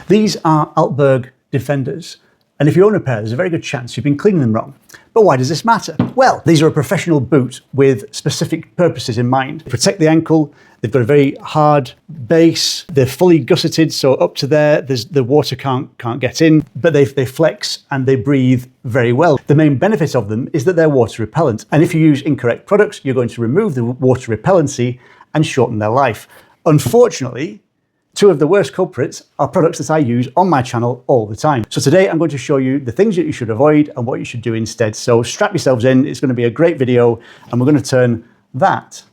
These are Altberg Defenders, and if you own a pair, there's a very good chance you've been cleaning them wrong. But why does this matter? Well, these are a professional boot with specific purposes in mind. Protect the ankle, they've got a very hard base, they're fully gusseted, so up to there, the water can't get in, but they flex and they breathe very well. The main benefit of them is that they're water repellent, and if you use incorrect products, you're going to remove the water repellency and shorten their life. Unfortunately, two of the worst culprits are products that I use on my channel all the time. So today I'm going to show you the things that you should avoid and what you should do instead. So strap yourselves in, it's going to be a great video, and we're going to turn that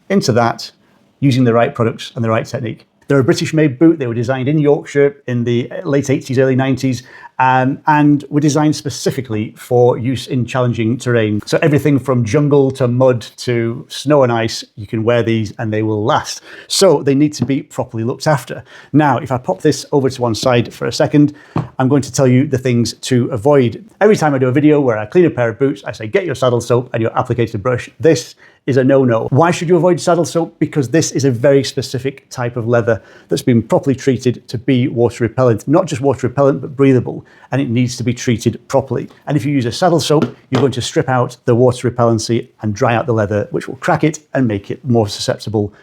into that using the right products and the right technique. They're a British-made boot. They were designed in Yorkshire in the late 80s, early 90s, and were designed specifically for use in challenging terrain. So everything from jungle to mud to snow and ice, you can wear these and they will last. So they need to be properly looked after. Now, if I pop this over to one side for a second, I'm going to tell you the things to avoid. Every time I do a video where I clean a pair of boots, I say, get your saddle soap and your applicator brush. This is a no-no. Why should you avoid saddle soap? Because this is a very specific type of leather that's been properly treated to be water repellent. Not just water repellent, but breathable, and it needs to be treated properly. And if you use a saddle soap, you're going to strip out the water repellency and dry out the leather, which will crack it and make it more susceptible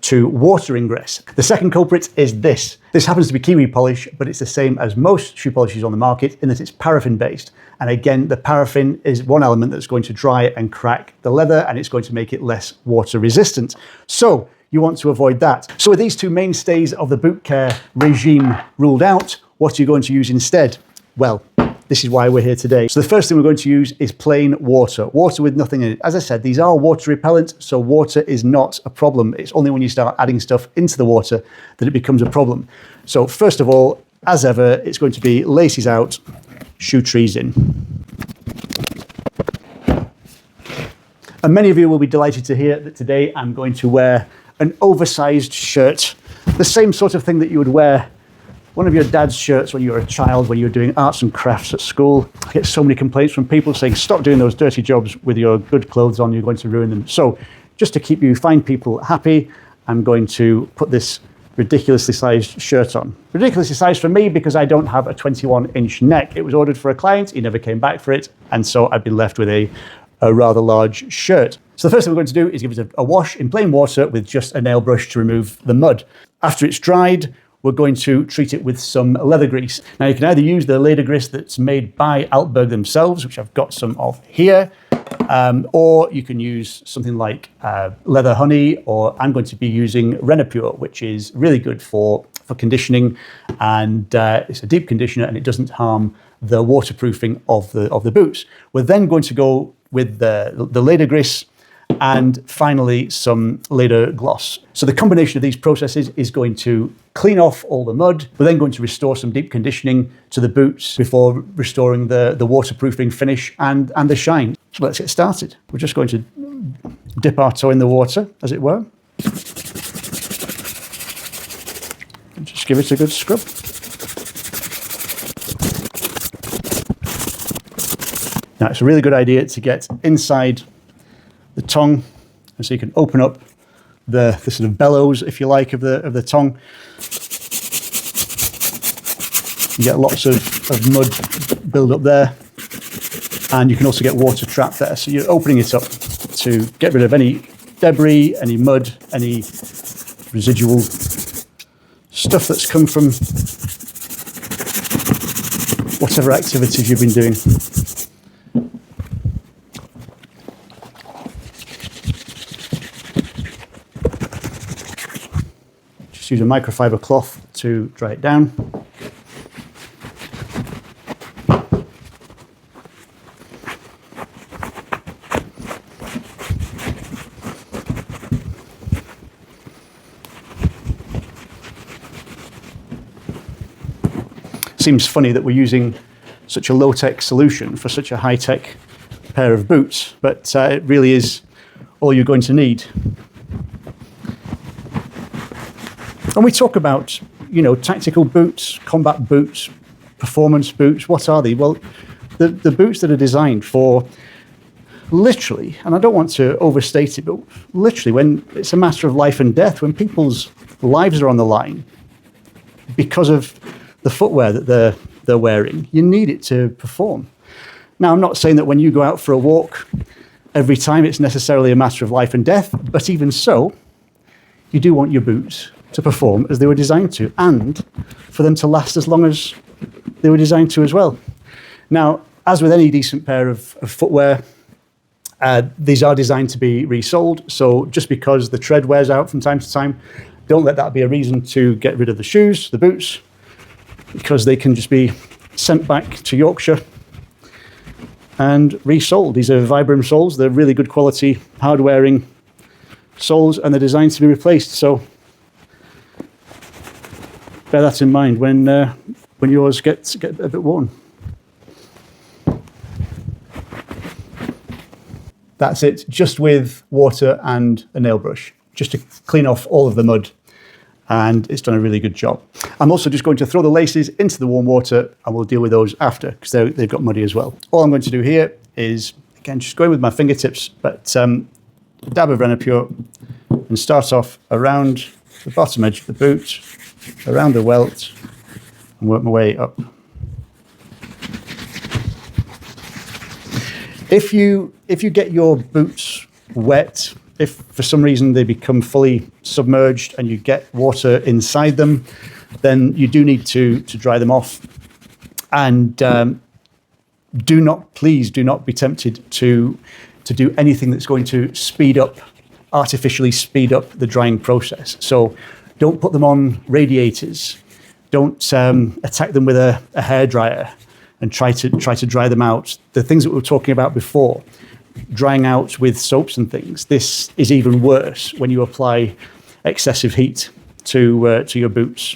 to water ingress. The second culprit is this. This happens to be kiwi polish, but it's the same as most shoe polishes on the market in that it's paraffin-based. And again, the paraffin is one element that's going to dry and crack the leather, and it's going to make it less water resistant. So you want to avoid that. So with these two mainstays of the boot care regime ruled out, what are you going to use instead? Well, this is why we're here today. So the first thing we're going to use is plain water. Water with nothing in it. As I said, these are water repellent, so water is not a problem. It's only when you start adding stuff into the water that it becomes a problem. So first of all, as ever, it's going to be laces out, shoe trees in. And many of you will be delighted to hear that today I'm going to wear an oversized shirt, the same sort of thing that you would wear one of your dad's shirts when you were a child, when you were doing arts and crafts at school. I get so many complaints from people saying, stop doing those dirty jobs with your good clothes on, you're going to ruin them. So just to keep you fine people happy, I'm going to put this ridiculously sized shirt on. Ridiculously sized for me because I don't have a 21-inch neck. It was ordered for a client, he never came back for it, and so I've been left with a rather large shirt. So the first thing we're going to do is give it a wash in plain water with just a nail brush to remove the mud. After it's dried, we're going to treat it with some leather grease. Now you can either use the Leder-Gris that's made by Altberg themselves, which I've got some of here, or you can use something like leather honey, or I'm going to be using Renapur, which is really good for conditioning, and it's a deep conditioner and it doesn't harm the waterproofing of the boots. We're then going to go with the Leder-Gris and finally some Leder gloss. So the combination of these processes is going to clean off all the mud. We're then going to restore some deep conditioning to the boots before restoring the waterproofing finish and the shine. So let's get started. We're just going to dip our toe in the water, as it were. And just give it a good scrub. Now it's a really good idea to get inside the tongue, and so you can open up the sort of bellows, if you like, of the tongue. You get lots of mud build up there, and you can also get water trapped there. So you're opening it up to get rid of any debris, any mud, any residual stuff that's come from whatever activities you've been doing. Use a microfiber cloth to dry it down. Seems funny that we're using such a low-tech solution for such a high-tech pair of boots, but it really is all you're going to need. And we talk about, tactical boots, combat boots, performance boots. What are they? Well, the boots that are designed for literally, and I don't want to overstate it, but literally when it's a matter of life and death, when people's lives are on the line because of the footwear that they're wearing. You need it to perform. Now, I'm not saying that when you go out for a walk, every time it's necessarily a matter of life and death, but even so, you do want your boots to perform as they were designed to, and for them to last as long as they were designed to as well. Now, as with any decent pair of footwear, these are designed to be resoled, so just because the tread wears out from time to time, don't let that be a reason to get rid of the shoes, the boots, because they can just be sent back to Yorkshire and resoled. These are Vibram soles. They're really good quality, hard-wearing soles, and they're designed to be replaced. So bear that in mind when yours get a bit worn. That's it, just with water and a nail brush, just to clean off all of the mud, and it's done a really good job. I'm also just going to throw the laces into the warm water, and we'll deal with those after, because they've got muddy as well. All I'm going to do here is, again, just going with my fingertips, but a dab of Renapur, and start off around the bottom edge of the boot, around the welt, and work my way up. If you get your boots wet, if for some reason they become fully submerged and you get water inside them, then you do need to dry them off. And please do not be tempted to do anything that's going to artificially speed up the drying process. So don't put them on radiators. Don't attack them with a hairdryer and try to dry them out. The things that we were talking about before, drying out with soaps and things, this is even worse when you apply excessive heat to your boots.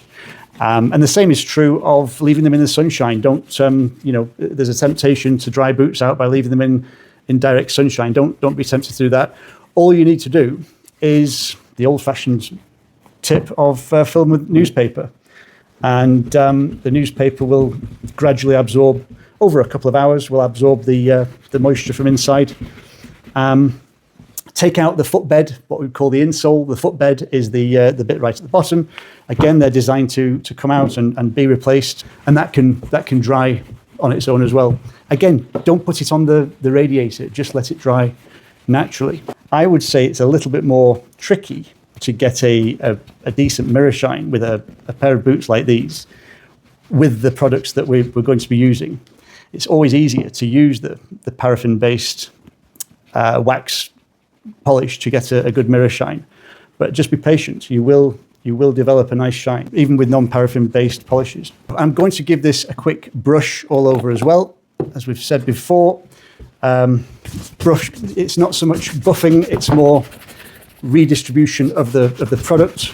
And the same is true of leaving them in the sunshine. Don't, there's a temptation to dry boots out by leaving them in direct sunshine. Don't be tempted to do that. All you need to do is the old-fashioned tip of fill them with newspaper. And the newspaper will gradually absorb, over a couple of hours, will absorb the moisture from inside. Take out the footbed, what we call the insole. The footbed is the bit right at the bottom. Again, they're designed to come out and be replaced, and that can dry on its own as well. Again, don't put it on the radiator, just let it dry naturally. I would say it's a little bit more tricky to get a decent mirror shine with a pair of boots like these with the products that we're going to be using. It's always easier to use the paraffin-based wax polish to get a good mirror shine. But just be patient. You will develop a nice shine, even with non-paraffin-based polishes. I'm going to give this a quick brush all over as well. As we've said before, brush, it's not so much buffing, it's more redistribution of the product.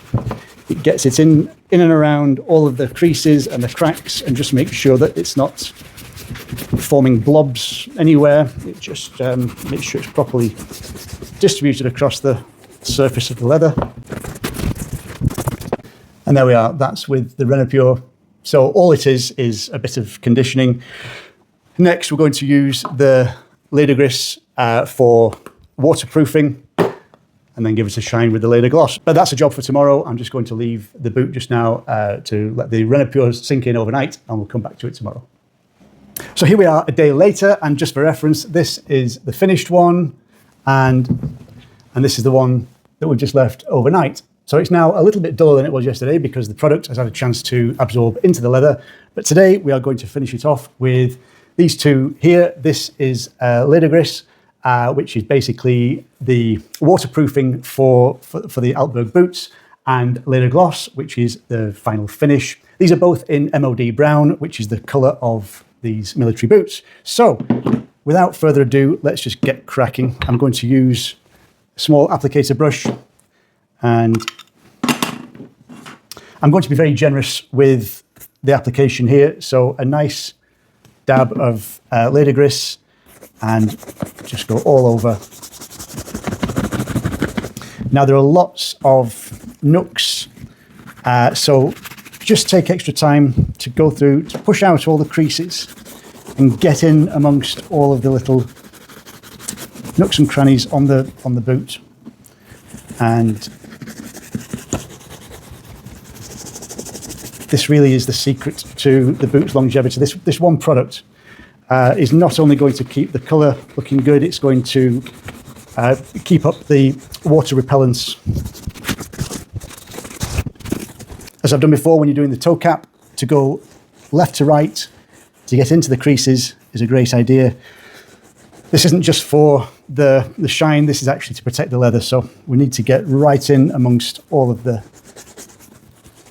It gets it in and around all of the creases and the cracks, and just make sure that it's not forming blobs anywhere. It just makes sure it's properly distributed across the surface of the leather. And there we are, that's with the Renapur. So all it is a bit of conditioning. Next, we're going to use the Leder-Gris for waterproofing, and then give us a shine with the Leder Gloss. But that's a job for tomorrow. I'm just going to leave the boot just now to let the Renapur sink in overnight, and we'll come back to it tomorrow. So here we are a day later, and just for reference, this is the finished one, and this is the one that we've just left overnight. So it's now a little bit duller than it was yesterday because the product has had a chance to absorb into the leather. But today we are going to finish it off with these two here. This is Leder-Gris, which is basically the waterproofing for the Altberg boots, and Leder Gloss, which is the final finish. These are both in MOD brown, which is the colour of these military boots. So without further ado, let's just get cracking. I'm going to use a small applicator brush, and I'm going to be very generous with the application here. So a nice dab of Leder-Gris, and just go all over. Now there are lots of nooks, so just take extra time to go through, to push out all the creases and get in amongst all of the little nooks and crannies on the boot. And this really is the secret to the boot's longevity. This one product is not only going to keep the colour looking good, it's going to keep up the water repellence. As I've done before, when you're doing the toe cap, to go left to right to get into the creases is a great idea. This isn't just for the shine, this is actually to protect the leather, so we need to get right in amongst all of the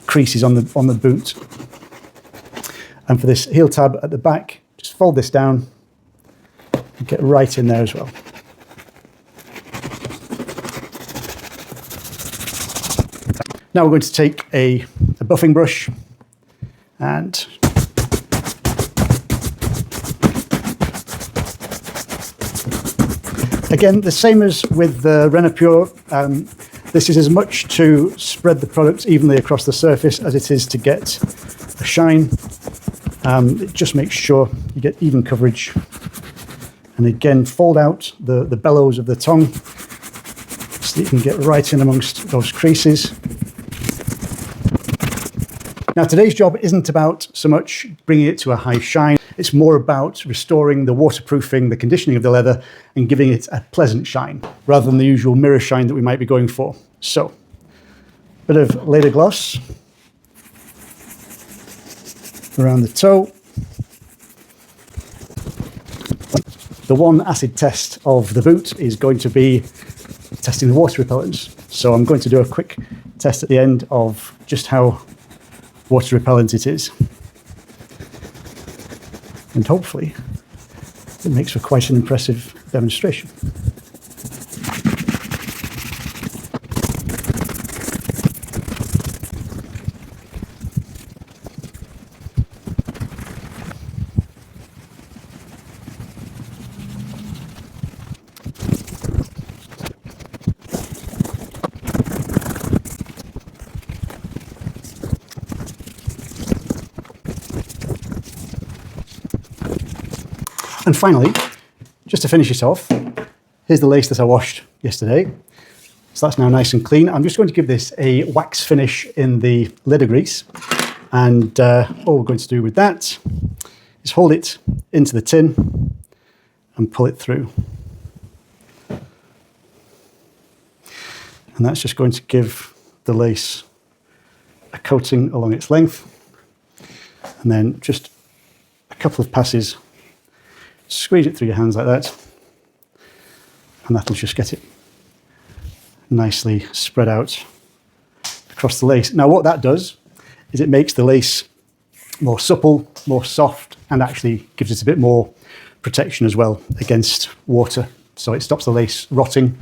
creases on the boot. And for this heel tab at the back, just fold this down and get right in there as well. Now we're going to take a buffing brush and again, the same as with the Renapur, this is as much to spread the product evenly across the surface as it is to get a shine. It just makes sure you get even coverage. And again, fold out the bellows of the tongue so that you can get right in amongst those creases. Now, today's job isn't about so much bringing it to a high shine. It's more about restoring the waterproofing, the conditioning of the leather, and giving it a pleasant shine, rather than the usual mirror shine that we might be going for. So, a bit of Leder gloss around the toe. The one acid test of the boot is going to be testing the water repellents. So I'm going to do a quick test at the end of just how water repellent it is. And hopefully it makes for quite an impressive demonstration. And finally, just to finish it off, here's the lace that I washed yesterday. So that's now nice and clean. I'm just going to give this a wax finish in the Leder-Gris. And all we're going to do with that is hold it into the tin and pull it through. And that's just going to give the lace a coating along its length. And then just a couple of passes. Squeeze it through your hands like that, and that'll just get it nicely spread out across the lace. Now what that does is it makes the lace more supple, more soft, and actually gives it a bit more protection as well against water. So it stops the lace rotting,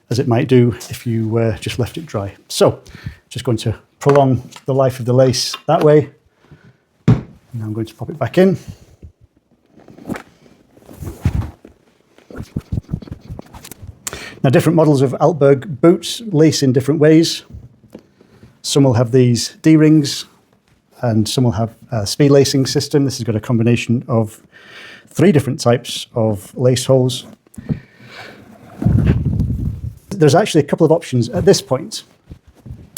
as it might do if you just left it dry. So just going to prolong the life of the lace that way. Now I'm going to pop it back in. Now, different models of Altberg boots lace in different ways. Some will have these D-rings, and some will have a speed lacing system. This has got a combination of 3 different types of lace holes. There's actually a couple of options at this point.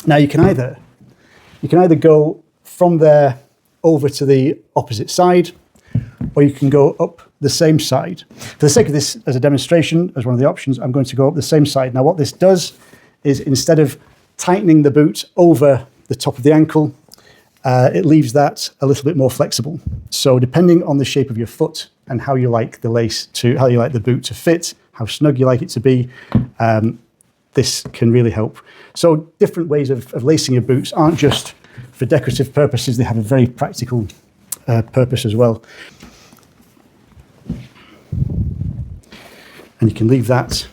Now, you can either go from there over to the opposite side, or you can go up the same side. For the sake of this as a demonstration, as one of the options, I'm going to go up the same side. Now what this does is, instead of tightening the boot over the top of the ankle, it leaves that a little bit more flexible. So depending on the shape of your foot and how you like the boot to fit, how snug you like it to be, this can really help. So different ways of lacing your boots aren't just for decorative purposes, they have a very practical purpose as well. And you can leave that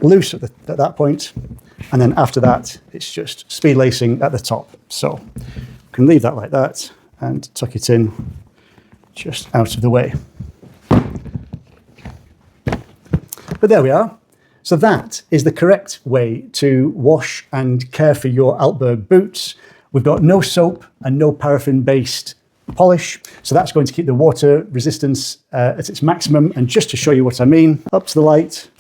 loose at that point, and then after that it's just speed lacing at the top. So you can leave that like that and tuck it in just out of the way. But there we are. So that is the correct way to wash and care for your Altberg boots. We've got no soap and no paraffin-based polish, so that's going to keep the water resistance at its maximum. And just to show you what I mean, up to the light,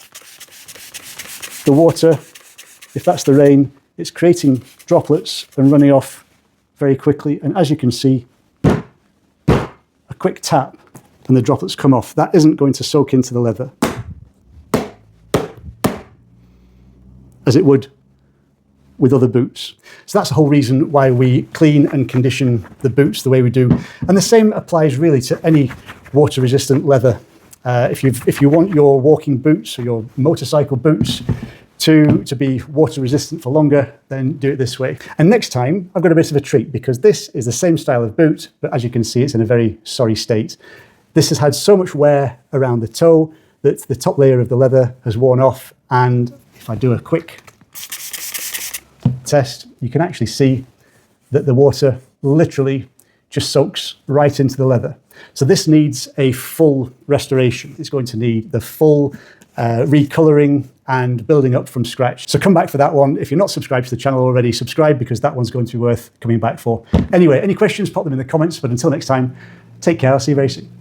the water, if that's the rain, it's creating droplets and running off very quickly. And as you can see, a quick tap and the droplets come off. That isn't going to soak into the leather as it would with other boots. So that's the whole reason why we clean and condition the boots the way we do. And the same applies really to any water-resistant leather. If you want your walking boots or your motorcycle boots to be water-resistant for longer, then do it this way. And next time, I've got a bit of a treat, because this is the same style of boot, but as you can see, it's in a very sorry state. This has had so much wear around the toe that the top layer of the leather has worn off, and if I do a quick test, you can actually see that the water literally just soaks right into the leather. So this needs a full restoration. It's going to need the full recoloring and building up from scratch. So come back for that one. If you're not subscribed to the channel already, subscribe, because that one's going to be worth coming back for. Anyway, any questions, pop them in the comments. But until next time, take care. I'll see you very soon.